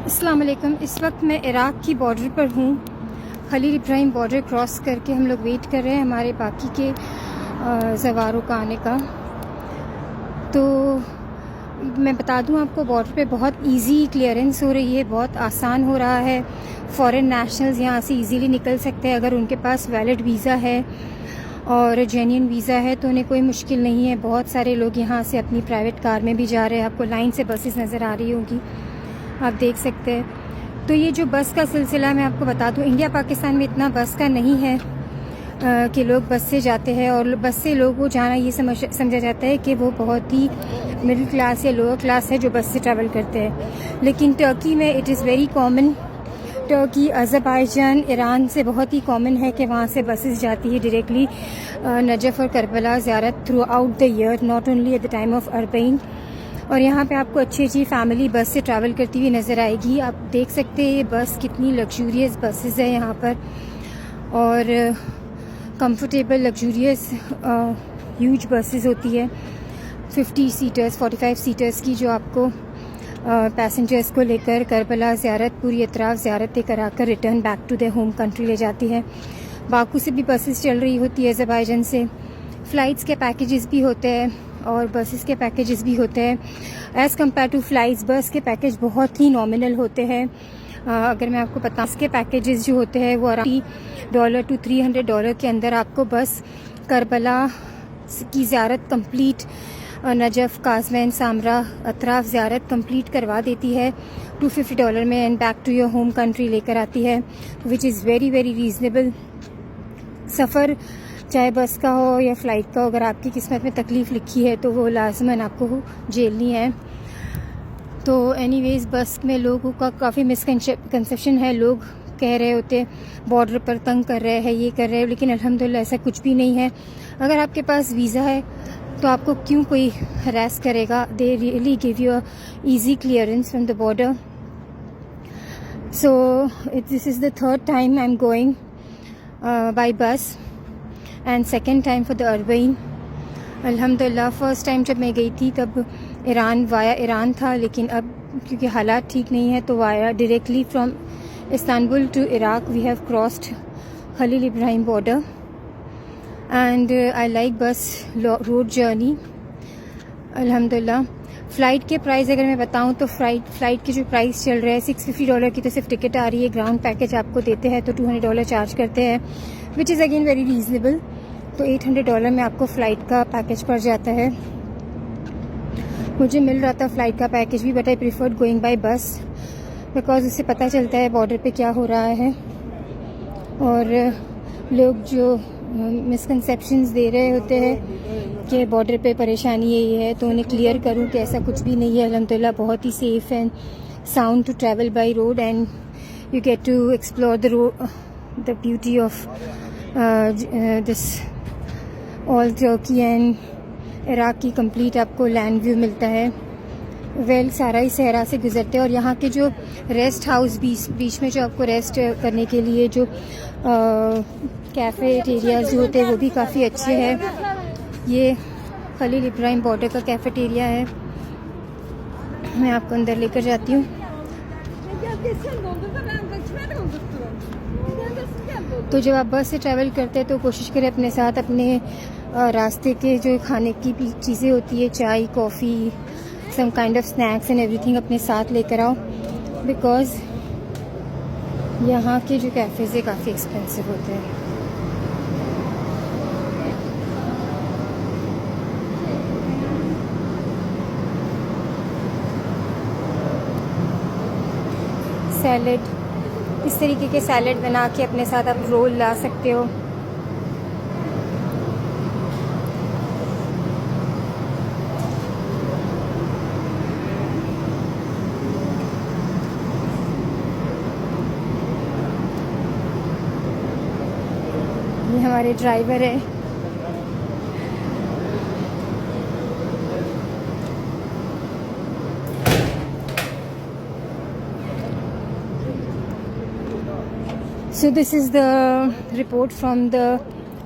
अस्सलाम वालेकुम। इस वक्त मैं इराक़ की बॉर्डर पर हूँ। खलील इब्राहिम बॉर्डर क्रॉस करके हम लोग वेट कर रहे हैं हमारे बाकी के ज़वारों का आने का। तो मैं बता दूँ आपको, बॉर्डर पे बहुत इजी क्लियरेंस हो रही है, बहुत आसान हो रहा है। फ़ॉरेन नेशनल्स यहाँ से इजीली निकल सकते हैं अगर उनके पास वैलिड वीज़ा है और जेन्युइन वीज़ा है तो उन्हें कोई मुश्किल नहीं है। बहुत सारे लोग यहाँ से अपनी प्राइवेट कार में भी जा रहे हैं। आपको लाइन से बसेस नज़र आ रही होगी, आप देख सकते हैं। तो ये जो बस का सिलसिला मैं आपको बता दूं, इंडिया पाकिस्तान में इतना बस का नहीं है कि लोग बस से जाते हैं, और बस से लोगों को जाना ये समझा जाता है कि वो बहुत ही मिडिल क्लास या लोअर क्लास है जो बस से ट्रैवल करते हैं। लेकिन टर्की में it is very common. Turkey, Azerbaijan, Iran से बहुत ही कॉमन है कि वहाँ से बसेस जाती है डायरेक्टली नजफ़ और करबला ज़ियारत through out the year, not only at the time of Arbaeen. और यहाँ पे आपको अच्छी अच्छी फैमिली बस से ट्रैवल करती हुई नज़र आएगी। आप देख सकते हैं ये बस कितनी लग्जूरियस बसेस है यहाँ पर, और कंफर्टेबल लग्जूरियस ह्यूज बसेस होती है, 50 सीटर्स 45 सीटर्स की, जो आपको पैसेंजर्स को लेकर करबला ज़ियारत, पूरी अतराफ़ ज़ियारतें कराकर return back to their home country ले जाती है। बाकू से भी बसेस चल रही होती है, अज़रबैजान से। फ़्लाइट्स के पैकेजेस भी होते हैं और बसेस के पैकेजेस भी होते हैं। एज़ कम्पेयर टू फ़्लाइट्स, बस के पैकेज बहुत ही नॉमिनल होते हैं। अगर मैं आपको बताऊँ, इसके पैकेजेस जो होते हैं वो $80 to $300 के अंदर आपको बस करबला की ज़ियारत कंप्लीट, नजफ़, काज़वैन, सामरा, अतराफ़ ज़ियारत कंप्लीट करवा देती है $250 में, and back to your home country लेकर आती है, which is very very reasonable. सफ़र चाहे बस का हो या फ़्लाइट का हो, अगर आपकी किस्मत में तकलीफ़ लिखी है तो वो लाज़मन आपको झेलनी है। तो एनीवेज़, बस में लोगों का काफ़ी मिसकंसेप्शन है। लोग कह रहे होते बॉर्डर पर तंग कर रहे हैं, ये कर रहे हैं, लेकिन अल्हम्दुलिल्लाह ऐसा कुछ भी नहीं है। अगर आपके पास वीज़ा है तो आपको क्यों कोई हरास करेगा। They really give you a easy clearance from the border. So this is the third time I am going by bus and second time for the Arbaeen. अल्हम्दुलिल्लाह फ़र्स्ट टाइम जब मैं गई थी तब वाया ईरान था, लेकिन अब क्योंकि हालात ठीक नहीं है तो via directly from Istanbul to Iraq we have crossed Khalil Ibrahim border, and I like bus road journey अल्हम्दुलिल्लाह। फ़्लाइट के प्राइस अगर मैं बताऊं तो फ़्लाइट के जो प्राइस चल रहे हैं, $650 की तो सिर्फ टिकट आ रही है। ग्राउंड पैकेज आपको देते हैं तो $200 चार्ज करते हैं, which is again very reasonable. तो $800 में आपको फ़्लाइट का पैकेज पड़ जाता है। मुझे मिल रहा था फ़्लाइट का पैकेज भी, but I preferred going by बस बिकॉज उससे पता चलता है बॉर्डर पे क्या हो रहा है। और लोग जो मिसकंसेप्शंस दे रहे होते हैं कि बॉर्डर पे परेशानी यही है, तो उन्हें क्लियर करूं कि ऐसा कुछ भी नहीं है। अल्हम्दुलिल्लाह बहुत ही safe and sound to travel by road, and you get to explore the beauty of this all Turkey and Iraq की कंप्लीट आपको लैंड व्यू मिलता है। सारा ही सहरा से गुजरते हैं, और यहाँ के जो रेस्ट हाउस बीच में जो आपको रेस्ट करने के लिए जो कैफ़ेटेरियाज़ जो होते हैं वो भी काफ़ी अच्छे हैं। ये खलील इब्राहिम बॉर्डर का कैफ़ेटेरिया है, मैं आपको अंदर लेकर जाती हूँ। तो जब आप बस से ट्रैवल करते हैं तो कोशिश करें अपने साथ अपने रास्ते के जो खाने की भी चीज़ें होती है, चाय, coffee, some kind of snacks and everything अपने साथ लेकर आओ, बिकॉज़ यहाँ के जो कैफ़ेज़ है काफ़ी एक्सपेंसिव होते हैं। सैलेड, इस तरीके के सैलेड बना के अपने साथ आप रोल ला सकते हो। ये हमारे ड्राइवर है। So this is the report from the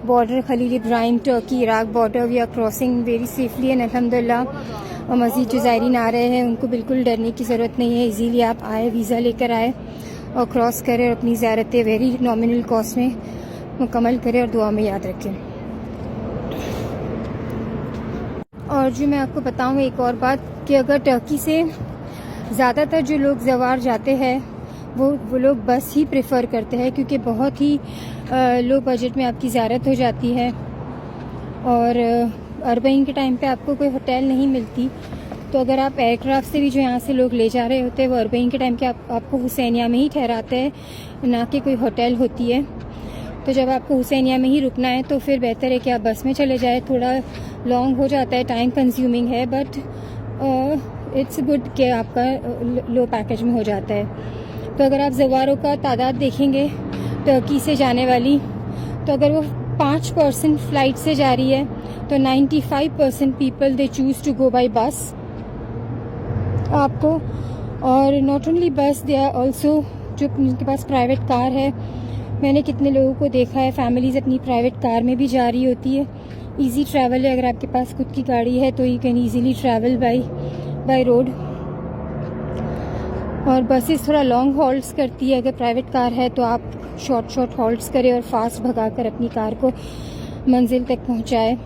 border, Khalil Ibrahim, Turkey, Iraq border. We are crossing very safely, and alhamdulillah और मज़ीद जो ज़ायरीन आ रहे हैं उनको बिल्कुल डरने की ज़रूरत नहीं है। इजीली आप आए, वीज़ा लेकर आए और क्रॉस करें और अपनी ज़ियारतें वेरी नॉमिनल कॉस्ट में मुकम्मल करें और दुआ में याद रखें। और जो मैं आपको बताऊँ एक और बात कि अगर टर्की से ज़्यादातर जो लोग ज़वार जाते हैं वो लोग बस ही प्रेफर करते हैं, क्योंकि बहुत ही लो बजट में आपकी ज़ियारत हो जाती है और अरबईन के टाइम पे आपको कोई होटल नहीं मिलती। तो अगर आप एयरक्राफ्ट से भी जो यहाँ से लोग ले जा रहे होते हैं वो अरबईन के टाइम के आपको हुसैनिया में ही ठहराते हैं, ना कि कोई होटल होती है। तो जब आपको हुसैनिया में ही रुकना है तो फिर बेहतर है कि आप बस में चले जाए। थोड़ा लॉन्ग हो जाता है, टाइम कंज्यूमिंग है, बट इट्स गुड कि आपका लो पैकेज में हो जाता है। तो अगर आप ज़वारों का तादाद देखेंगे टर्की से जाने वाली, तो अगर वो 5% फ़्लाइट से जा रही है तो 95% people they choose to go by bus आपको। और नॉट ओनली बस, दे आर ऑल्सो जो उनके पास प्राइवेट कार है। मैंने कितने लोगों को देखा है फैमिलीज़ अपनी प्राइवेट कार में भी जा रही होती है। इजी ट्रैवल है, अगर आपके पास खुद की गाड़ी है तो you can easily travel by road. और बसेस थोड़ा लॉन्ग हॉल्ट्स करती है, अगर प्राइवेट कार है तो आप शॉर्ट हॉल्ट्स करें और फास्ट भगाकर अपनी कार को मंजिल तक पहुंचाए।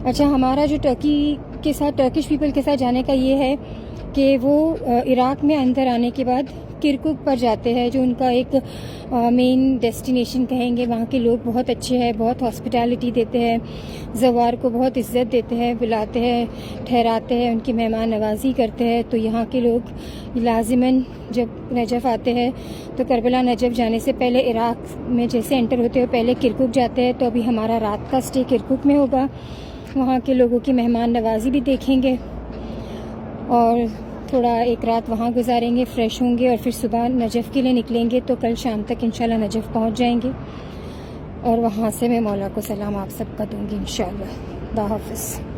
अच्छा, हमारा जो टर्किश पीपल के साथ जाने का ये है कि वो इराक़ में अंदर आने के बाद किरकुक पर जाते हैं, जो उनका एक मेन डेस्टिनेशन कहेंगे। वहाँ के लोग बहुत अच्छे हैं, बहुत हॉस्पिटैलिटी देते हैं, ज़वार को बहुत इज़्ज़त देते हैं, बुलाते हैं, ठहराते हैं, उनकी मेहमान नवाजी करते हैं। तो यहाँ के लोग लाजिमन जब नजफ़ आते हैं तो करबला नजफ़ जाने से पहले इराक़ में जैसे एंटर होते हो पहले किरकुक जाते हैं। तो अभी हमारा रात का स्टे किरकुक में होगा, वहाँ के लोगों की मेहमान नवाजी भी देखेंगे और थोड़ा एक रात वहाँ गुजारेंगे, फ्रेश होंगे और फिर सुबह नजफ़ के लिए निकलेंगे। तो कल शाम तक इंशाल्लाह नजफ़ पहुँच जाएंगे और वहाँ से मैं मौला को सलाम आप सबका दूँगी इंशाल्लाह। खुदा हाफ़िज़।